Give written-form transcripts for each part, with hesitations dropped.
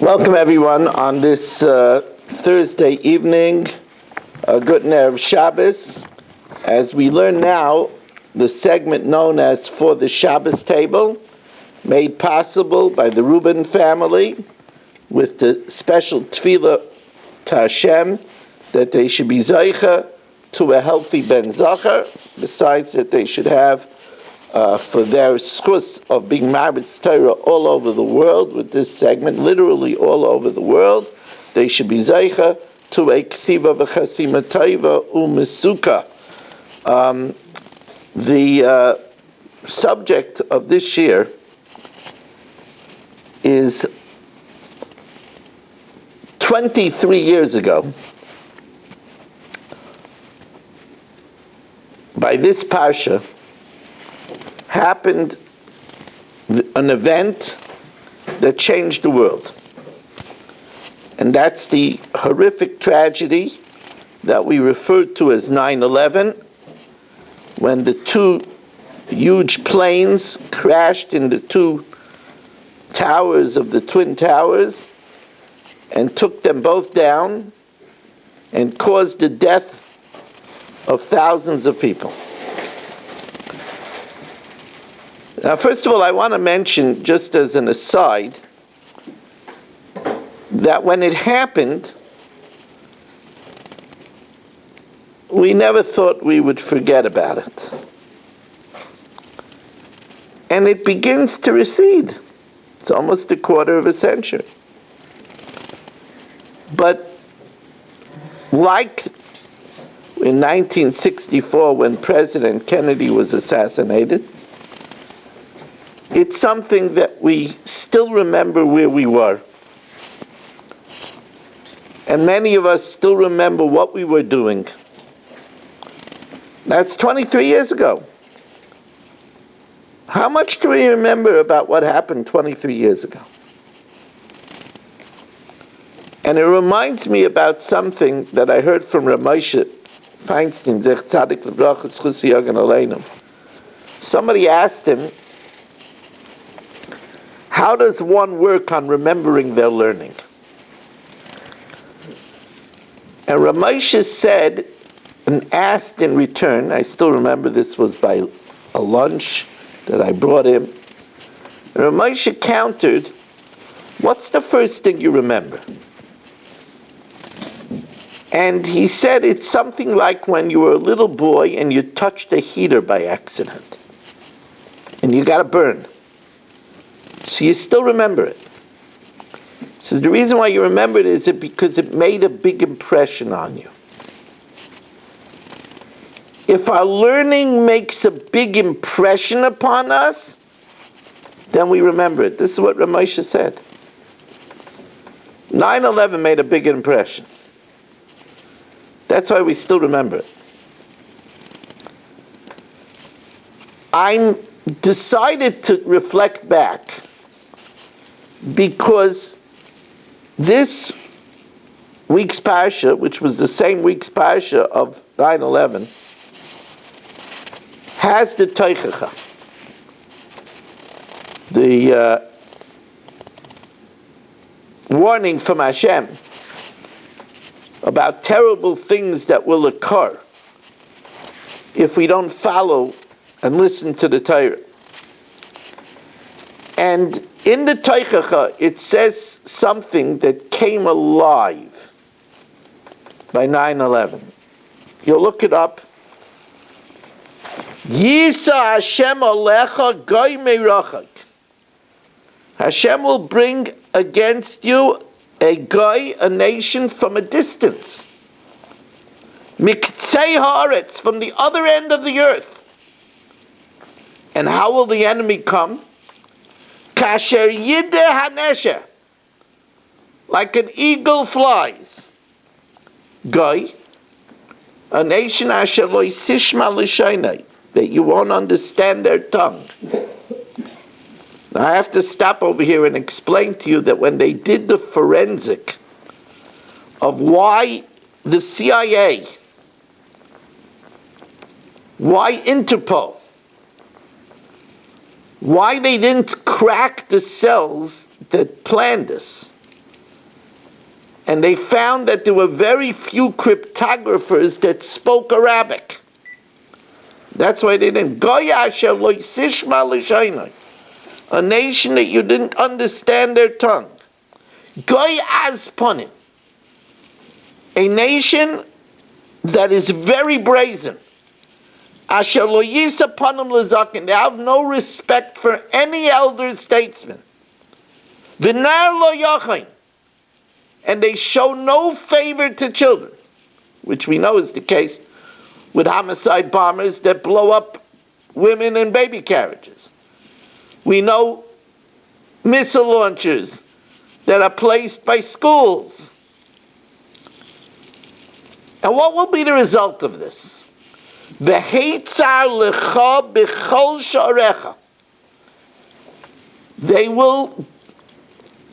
Welcome everyone on this Thursday evening, good Erev Shabbos. As we learn now, the segment known as For the Shabbos Table, made possible by the Reuben family with the special tefillah to Hashem that they should be zeicha to a healthy ben zachar, besides that they should have for their schus of being Marbitz Torah all over the world with this segment, literally all over the world. They should be zeicha to a ksiva v'chasima taiva u'mesuka. The subject of this year is 23 years ago. By this parsha happened an event that changed the world. And that's the horrific tragedy that we refer to as 9/11, when the two huge planes crashed in the two towers of the Twin Towers and took them both down and caused the death of thousands of people. Now, first of all, I want to mention, just as an aside, that when it happened, we never thought we would forget about it. And it begins to recede. It's almost a quarter of a century. But like in 1964, when President Kennedy was assassinated, it's something that we still remember where we were. And many of us still remember what we were doing. That's 23 years ago. How much do we remember about what happened 23 years ago? And it reminds me about something that I heard from Rav Moshe Feinstein, Zech Tzadik L'Bracha Zchus Yagen Aleinu. Somebody asked him, how does one work on remembering their learning? And Rav Moshe said and asked in return, I still remember this was by a lunch that I brought him, and Rav Moshe countered, what's the first thing you remember? And he said it's something like when you were a little boy and you touched a heater by accident. And you got a burn. So you still remember it. So the reason why you remember it is because it made a big impression on you. If our learning makes a big impression upon us, then we remember it. This is what Rav Moshe said. 9/11 made a big impression. That's why we still remember it. I decided to reflect back because this week's parsha, which was the same week's parsha of 9/11, has the teichacha, the warning from Hashem about terrible things that will occur if we don't follow and listen to the Torah. And in the teichacha, it says something that came alive by 9/11. You'll look it up. Yisa Hashem alecha goy meirachak. Hashem will bring against you a goy, a nation from a distance. Miktzei haaretz, from the other end of the earth. And how will the enemy come? Kasher yideh hanesher, like an eagle flies. Goy, a nation asher lo yisishma l'shaynai, that you won't understand their tongue. Now I have to stop over here and explain to you that when they did the forensic of why the CIA, why Interpol, why they didn't crack the cells that planned this, And they found that there were very few cryptographers that spoke Arabic. That's why they didn't. Goya asher lo yisishma l'shaynai. A nation that you didn't understand their tongue. Goy azponim. A nation that is very brazen. Asher lo yisa panim l'zaken. They have no respect for any elder statesman. V'nar lo yachain. And they show no favor to children, which we know is the case with homicide bombers that blow up women in baby carriages. We know missile launchers that are placed by schools. And what will be the result of this? V'heitzar lecha b'chol sha'arecha. They will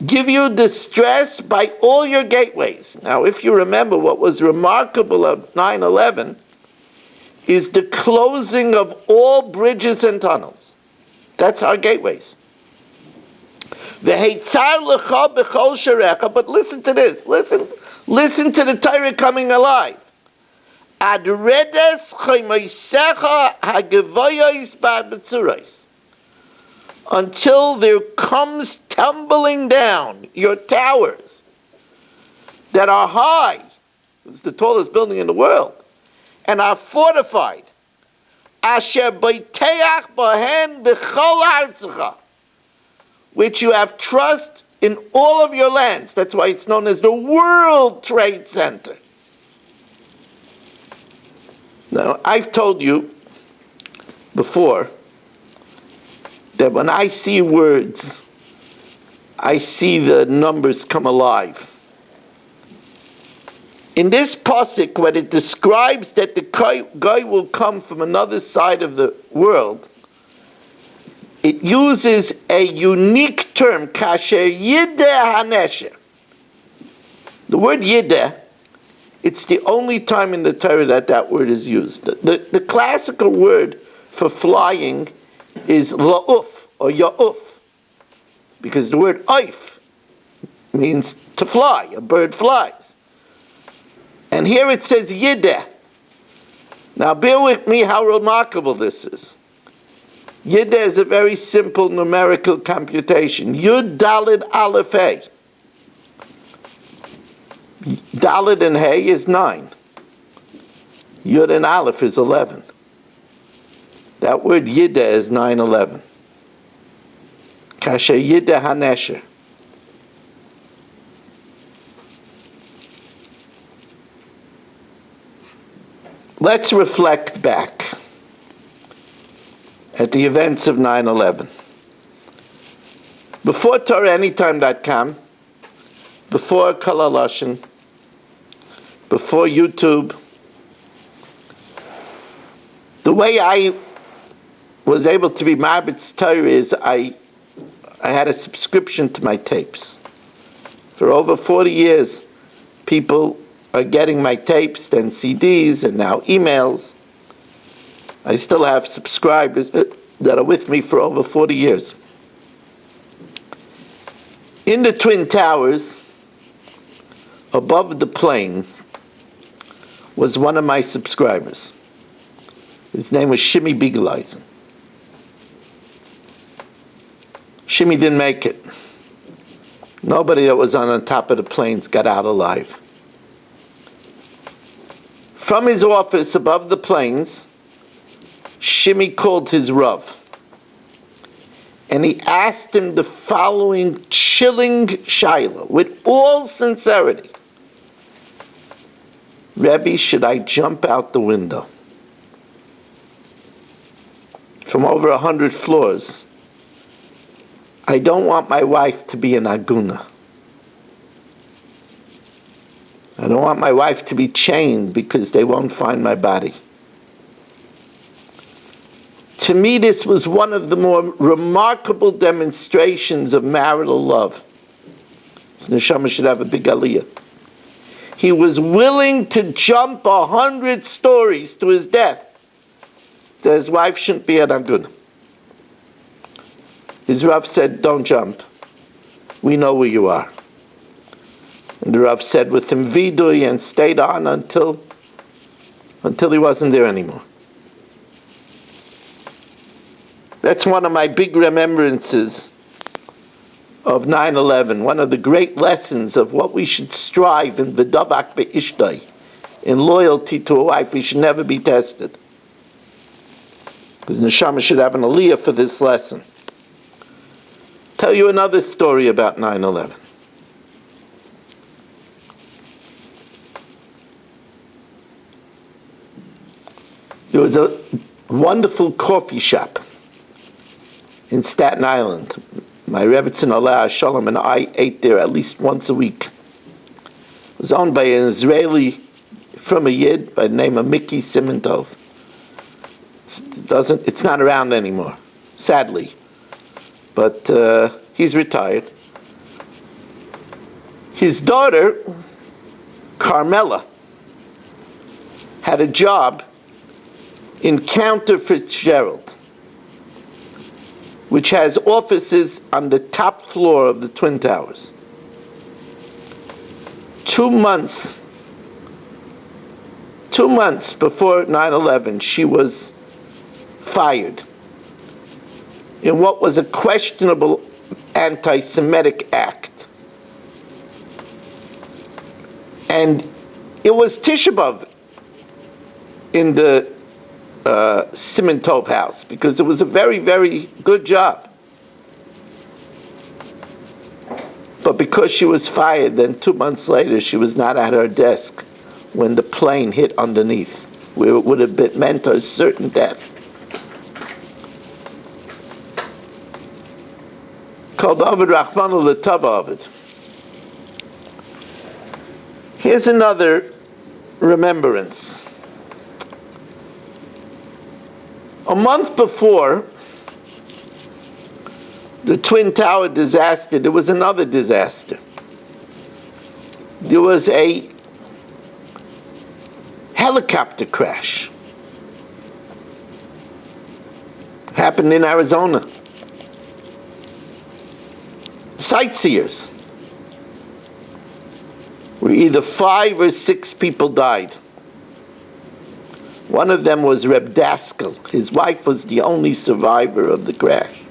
give you distress by all your gateways. Now, if you remember, what was remarkable of 9/11 is the closing of all bridges and tunnels. That's our gateways. V'heitzar lecha b'chol sharecha. But listen to this. Listen to the Torah coming alive. Ad redes chaymoisecha hagevoyos ba'betzuros. Until there comes tumbling down your towers that are high. It's the tallest building in the world. And are fortified. Asher boiteach bohen b'chol artzecha. Which you have trust in all of your lands. That's why it's known as the World Trade Center. Now, I've told you before that when I see words, I see the numbers come alive. In this pasuk, when it describes that the guy will come from another side of the world, it uses a unique term, kasher yideh hanesher. The word yideh, it's the only time in the Torah that word is used. The classical word for flying is la'uf or ya'uf, because the word oif means to fly, a bird flies. And here it says yideh. Now bear with me how remarkable this is. Yideh is a very simple numerical computation. Yud Dalid Aleph Hey. Dalid and Hey is 9. Yud and Aleph is 11. That word Yideh is 911. Kasher Yideh Hanesher. Let's reflect back at the events of 9/11. Before TorahAnytime.com, before Kalalashin, before YouTube, the way I was able to be Marbitz Torah is I had a subscription to my tapes. For over 40 years, people are getting my tapes, then CDs, and now emails. I still have subscribers that are with me for over 40 years. In the Twin Towers, above the planes, was one of my subscribers. His name was Shimmy Beagleisen. Shimmy didn't make it. Nobody that was on the top of the planes got out alive. From his office above the planes, Shimmy called his Rav. And he asked him the following chilling shaila, with all sincerity. Rebbe, should I jump out the window? From over 100 floors. I don't want my wife to be an aguna. I don't want my wife to be chained because they won't find my body. To me, this was one of the more remarkable demonstrations of marital love. His neshama should have a big aliyah. He was willing to jump 100 stories to his death, that his wife shouldn't be an aguna. His Rav said, don't jump. We know where you are. And the Rav said with him vidui and stayed on until he wasn't there anymore. That's one of my big remembrances of 9/11, one of the great lessons of what we should strive in v'davak be'ishtay, in loyalty to a wife. We should never be tested. Because neshama should have an aliyah for this lesson. Tell you another story about 9/11. There was a wonderful coffee shop in Staten Island. My Rebbetzin Aleh Shalom and I ate there at least once a week. It was owned by an Israeli from a Yid by the name of Mickey Simintov. It's not around anymore, sadly. But he's retired. His daughter, Carmela, had a job in Counter Fitzgerald, which has offices on the top floor of the Twin Towers. 2 months before 9/11, she was fired in what was a questionable anti-Semitic act. And it was Tisha B'Av in the Simintov house, because it was a very, very good job. But because she was fired, then 2 months later, she was not at her desk when the plane hit underneath, where it would have meant a certain death. Called Ovid Rachmanu L'Tava Ovid. Here's another remembrance. A month before the Twin Tower disaster, there was another disaster. There was a helicopter crash. Happened in Arizona. Sightseers, where either 5 or 6 people died. One of them was Reb Daskal. His wife was the only survivor of the crash.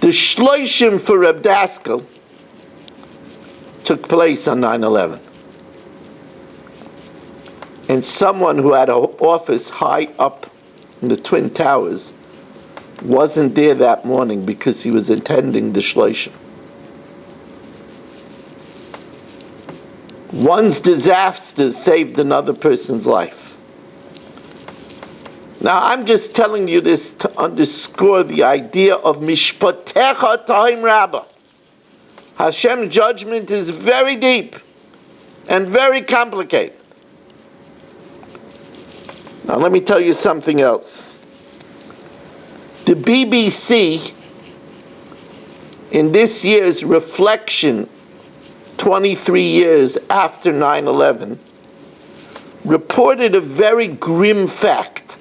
The shloshim for Reb Daskal took place on 9/11. And someone who had an office high up in the Twin Towers wasn't there that morning because he was attending the shloshim. One's disaster saved another person's life. Now, I'm just telling you this to underscore the idea of Mishpatecha Ta'im Rabbah. Hashem's judgment is very deep and very complicated. Now, let me tell you something else. The BBC, in this year's reflection, 23 years after 9/11, reported a very grim fact.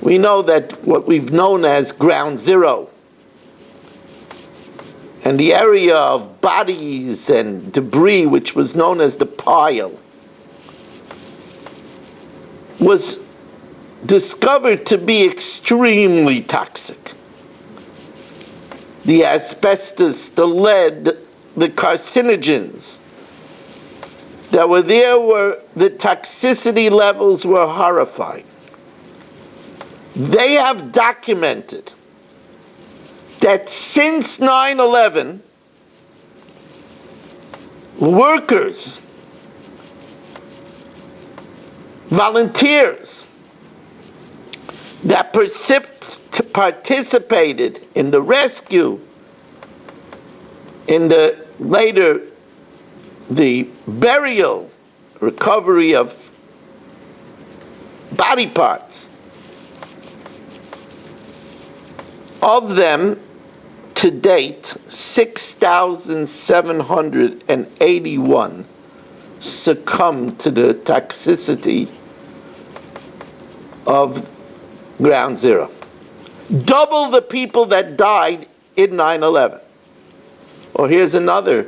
We know that what we've known as Ground Zero and the area of bodies and debris, which was known as the pile, was discovered to be extremely toxic. The asbestos, the lead, the carcinogens that were there, the toxicity levels were horrifying. They have documented that since 9/11, workers, volunteers that participated in the rescue, in the later the burial, recovery of body parts, of them to date 6,781 succumbed to the toxicity of Ground Zero. Double the people that died in 9/11. Or here's another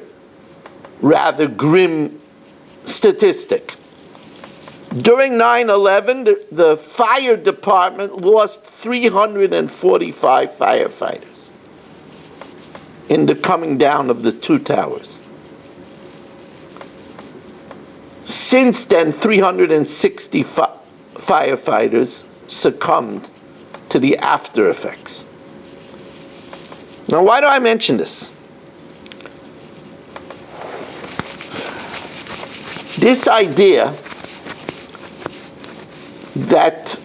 rather grim statistic. During 9/11, the fire department lost 345 firefighters in the coming down of the two towers. Since then, 360 firefighters succumbed to the after effects. Now, why do I mention this? This idea that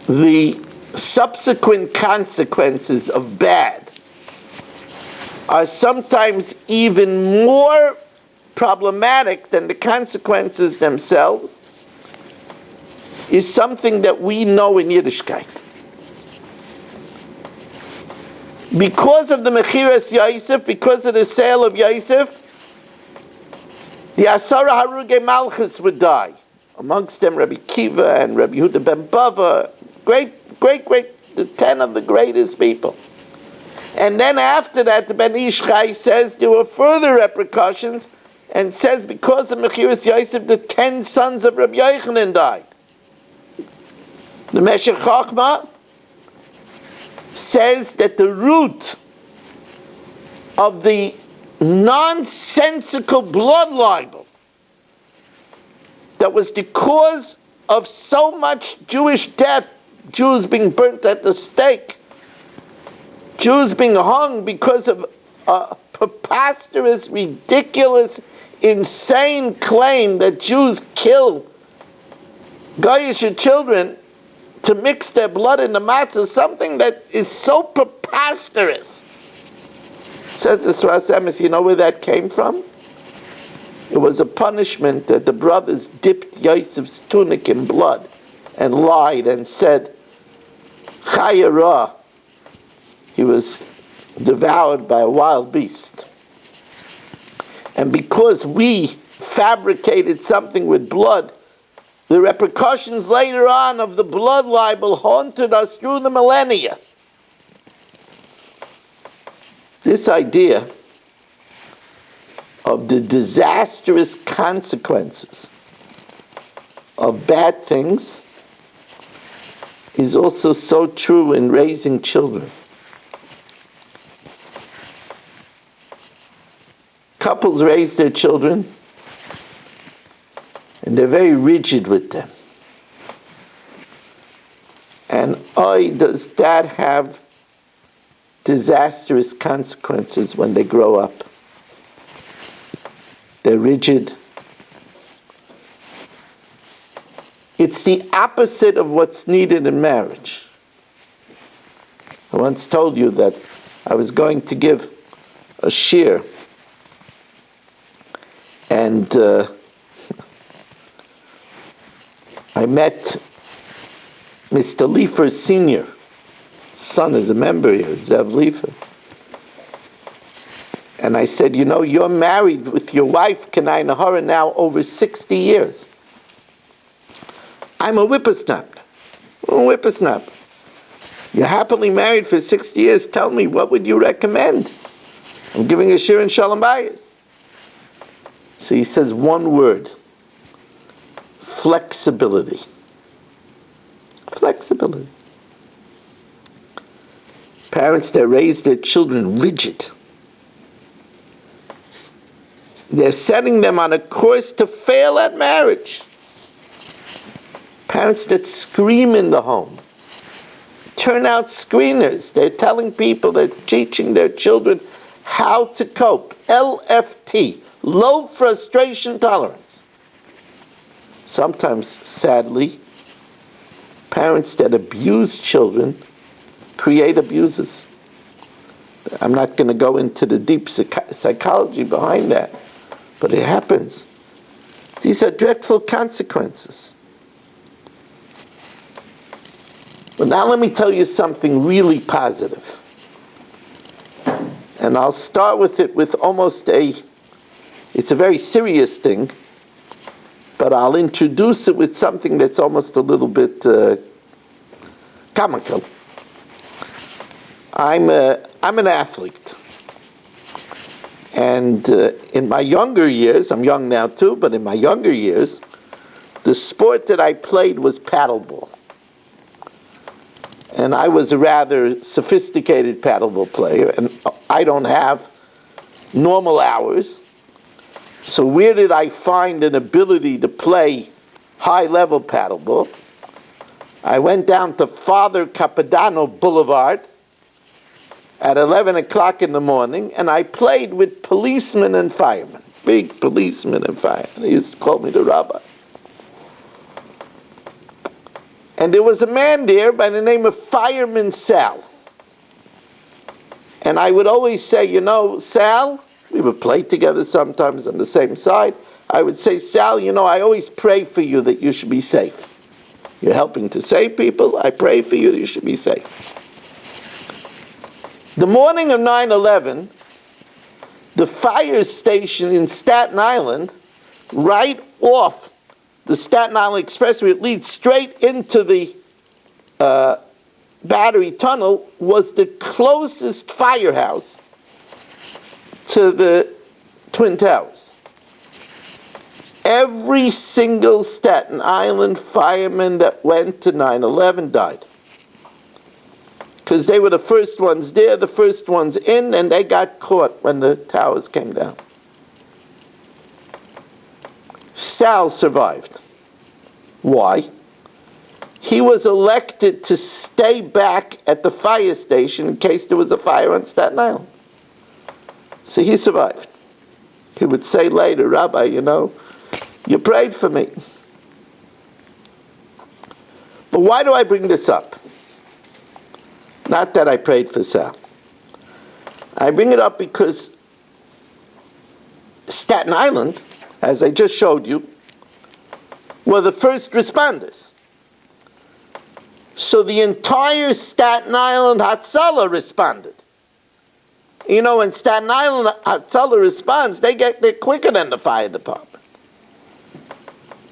the subsequent consequences of bad are sometimes even more problematic than the consequences themselves is something that we know in Yiddishkeit. Because of the Mechiras Yosef, because of the sale of Yosef, the Asara Haruge Malchus would die. Amongst them Rabbi Kiva and Rabbi Yehuda ben Bava, the 10 of the greatest people. And then after that, the Ben Ish Chai says there were further repercussions, and says because of Mechiras Yosef, the 10 sons of Rabbi Yochanan died. The Meshech Chochmah says that the root of the nonsensical blood libel that was the cause of so much Jewish death, Jews being burnt at the stake, Jews being hung because of a preposterous, ridiculous, insane claim that Jews kill Goyish children to mix their blood in the matzah, something that is so preposterous. Says the Sras Emes, you know where that came from? It was a punishment that the brothers dipped Yosef's tunic in blood and lied and said, Chayara, he was devoured by a wild beast. And because we fabricated something with blood, the repercussions later on of the blood libel haunted us through the millennia. This idea of the disastrous consequences of bad things is also so true in raising children. Couples raise their children and they're very rigid with them. And does that have disastrous consequences when they grow up? They're rigid. It's the opposite of what's needed in marriage. I once told you that I was going to give a shiur, and I met Mr. Leifer's senior son is a member here, Zev Leifer. And I said, you know, you're married with your wife, Kenai Nahara, now over 60 years. I'm a whippersnapper. You're happily married for 60 years. Tell me, what would you recommend? I'm giving a shiur in Shalom Bayis. So he says one word: flexibility. Flexibility. Parents that raise their children rigid, they're setting them on a course to fail at marriage. Parents that scream in the home, turn out screeners. They're telling people, they're teaching their children how to cope. LFT, low frustration tolerance. Sometimes, sadly, parents that abuse children create abusers. I'm not going to go into the deep psychology behind that, but it happens. These are dreadful consequences. But now let me tell you something really positive. And I'll start with it with it's a very serious thing, but I'll introduce it with something that's almost a little bit comical. I'm an athlete. And in my younger years, I'm young now too, but in my younger years, the sport that I played was paddleball. And I was a rather sophisticated paddleball player, and I don't have normal hours. So where did I find an ability to play high-level paddleball? I went down to Father Capodanno Boulevard at 11 o'clock in the morning, and I played with policemen and firemen, big policemen and firemen. They used to call me the rabbi. And there was a man there by the name of Fireman Sal. And I would always say, you know, Sal, we would play together sometimes on the same side. I would say, Sal, you know, I always pray for you that you should be safe. You're helping to save people. I pray for you that you should be safe. The morning of 9/11, the fire station in Staten Island, right off the Staten Island Expressway, it leads straight into the Battery Tunnel, was the closest firehouse to the Twin Towers. Every single Staten Island fireman that went to 9/11 died. Because they were the first ones there, the first ones in, and they got caught when the towers came down. Sal survived. Why? He was elected to stay back at the fire station in case there was a fire on Staten Island. So he survived. He would say later, Rabbi, you know, you prayed for me. But why do I bring this up? Not that I prayed for Sal. I bring it up because Staten Island, as I just showed you, were the first responders. So the entire Staten Island Hatzalah responded. You know, when Staten Island Hatzalah responds, they're quicker than the fire department.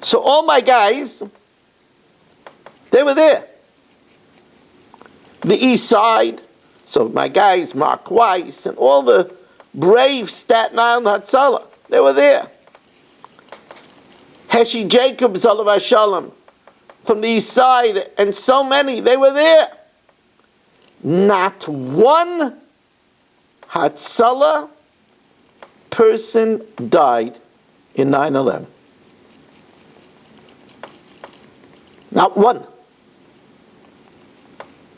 So all my guys, they were there. The East Side, so my guys, Mark Weiss, and all the brave Staten Island Hatzalah, they were there. Heshi Jacobs, Olav Shalom, from the East Side, and so many, they were there. Not one Hatzalah person died in 9/11. Not one.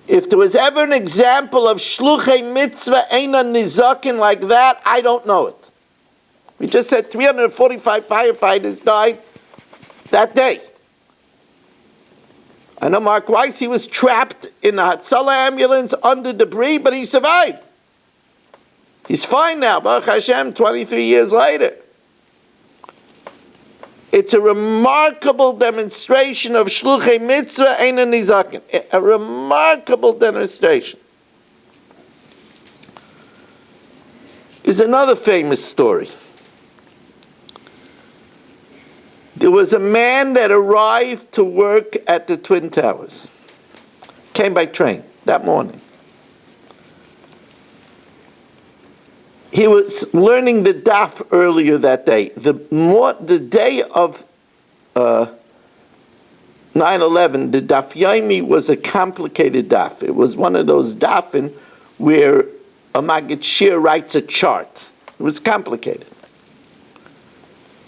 If there was ever an example of shluchei mitzvah eina nizakin like that, I don't know it. We just said 345 firefighters died that day. I know Mark Weiss, he was trapped in a Hatzalah ambulance under debris, but he survived. He's fine now, Baruch Hashem, 23 years later. It's a remarkable demonstration of shluchei mitzvah eina nizakin. A remarkable demonstration. Is another famous story. There was a man that arrived to work at the Twin Towers. Came by train that morning. He was learning the daf earlier that day. The day of 9/11, the daf yomi was a complicated daf. It was one of those dafin where a Maggid Shir writes a chart. It was complicated.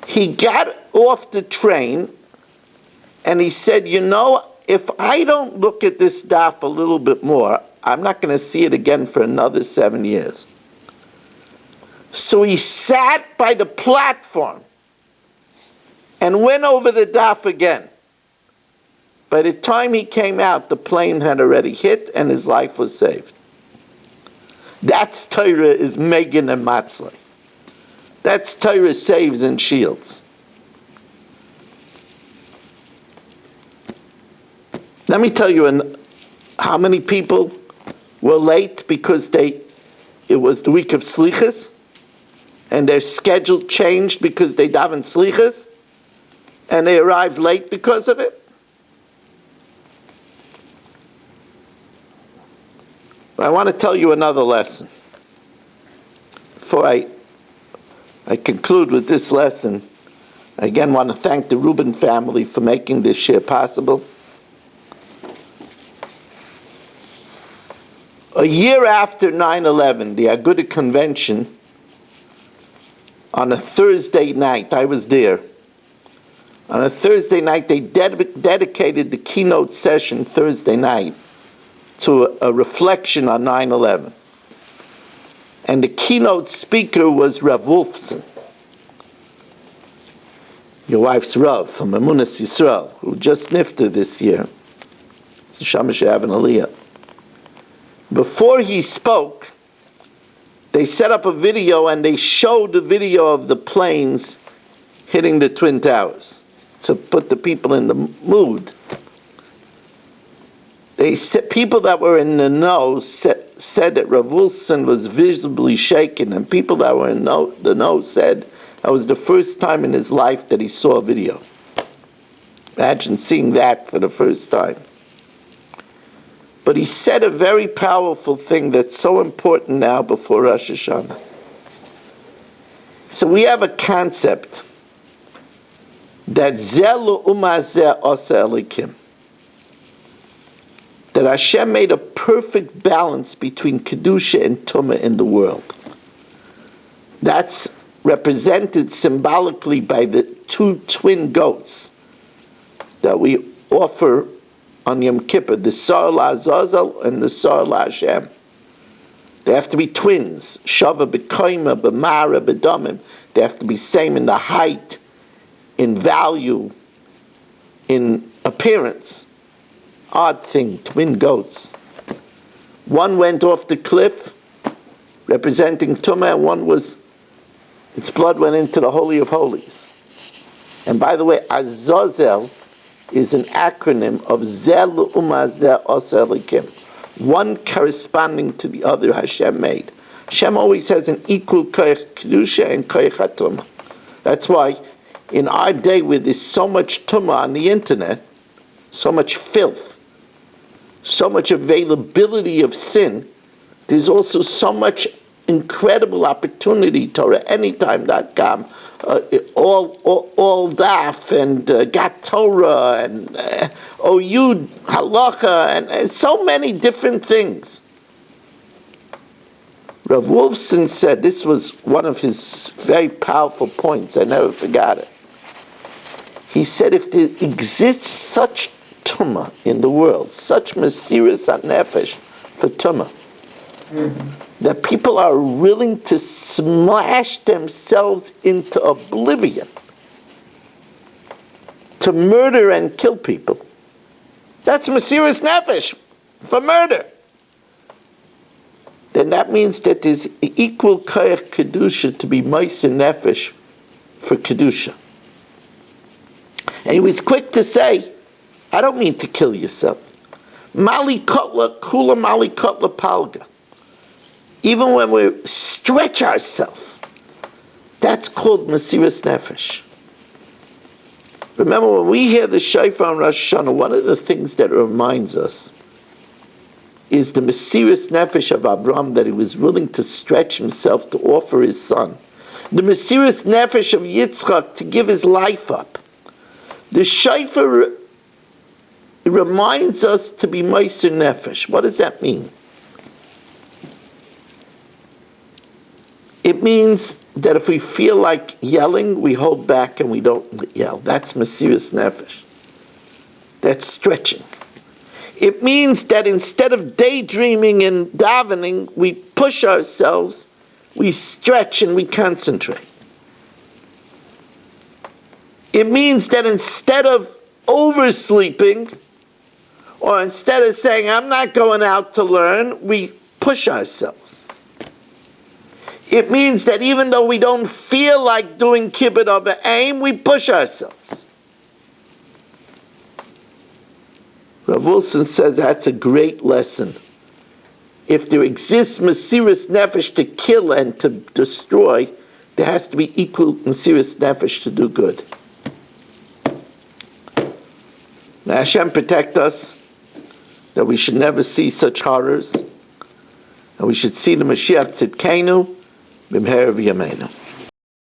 He got off the train and he said, you know, if I don't look at this daf a little bit more, I'm not going to see it again for another 7 years. So he sat by the platform and went over the daf again. By the time he came out, the plane had already hit and his life was saved. That's Torah is Megan and Matzley. That's Torah saves and shields. Let me tell you how many people were late because it was the week of Slichas, and their schedule changed because they davened Slichas, and they arrived late because of it. I want to tell you another lesson before I I conclude with this lesson. I again want to thank the Rubin family for making this share possible. A year after 9/11, the Aguda Convention, on a Thursday night, I was there. On a Thursday night, they dedicated the keynote session Thursday night to a reflection on 9/11. And the keynote speaker was Rav Wolfson, your wife's Rav from Emunas Yisrael, who just nifted this year. It's a Shamash Avin Aliyah. Before he spoke, they set up a video and they showed the video of the planes hitting the Twin Towers to put the people in the mood. They said, people that were in the know said that Rav Wilson was visibly shaken, and people that were in the know said that was the first time in his life that he saw a video. Imagine seeing that for the first time. But he said a very powerful thing that's so important now before Rosh Hashanah. So we have a concept that Zelu Umazeh Ose Elikim, that Hashem made a perfect balance between Kedusha and Tumah in the world. That's represented symbolically by the two twin goats that we offer on Yom Kippur, the Sar LaAzazel and the Sar LaHashem. They have to be twins, Shava B'Koima, B'Mara, B'Domim. They have to be same in the height, in value, in appearance. Odd thing, twin goats. One went off the cliff, representing Tumah, and one was, its blood went into the Holy of Holies. And by the way, Azazel is an acronym of Zelu Umazeh Ose Elikim. One corresponding to the other Hashem made. Hashem always has an equal koyach kedusha and koyach hatumah. That's why in our day where there's so much tumah on the internet, so much filth, so much availability of sin, there's also so much incredible opportunity. TorahAnytime.com, all daf and Gat Torah and OU Halacha and so many different things. Rav Wolfson said, this was one of his very powerful points, I never forgot it. He said, if there exists such tumah in the world, such mesiras nefesh for tumah, that people are willing to smash themselves into oblivion, to murder and kill people. That's mesiras nefesh for murder. Then that means that there's equal koyach kedusha to be meiser nefesh for kedusha. And he was quick to say, I don't mean to kill yourself. Mali kotla kula mali kotla palga. Even when we stretch ourselves, that's called mesiras nefesh. Remember, when we hear the shofar on Rosh Hashanah, one of the things that reminds us is the mesiras nefesh of Avraham, that he was willing to stretch himself to offer his son. The mesiras nefesh of Yitzchak to give his life up. The shofar reminds us to be meiser nefesh. What does that mean? It means that if we feel like yelling, we hold back and we don't yell. That's mesiras nefesh. That's stretching. It means that instead of daydreaming and davening, we push ourselves, we stretch and we concentrate. It means that instead of oversleeping, or instead of saying, I'm not going out to learn, we push ourselves. It means that even though we don't feel like doing kibbut of aim, we push ourselves. Rav Wilson says that's a great lesson. If there exists mesiras nefesh to kill and to destroy, there has to be equal mesiras nefesh to do good. May Hashem protect us, that we should never see such horrors, and we should see the Mashiach Tzidkenu b'mher v'yameinu.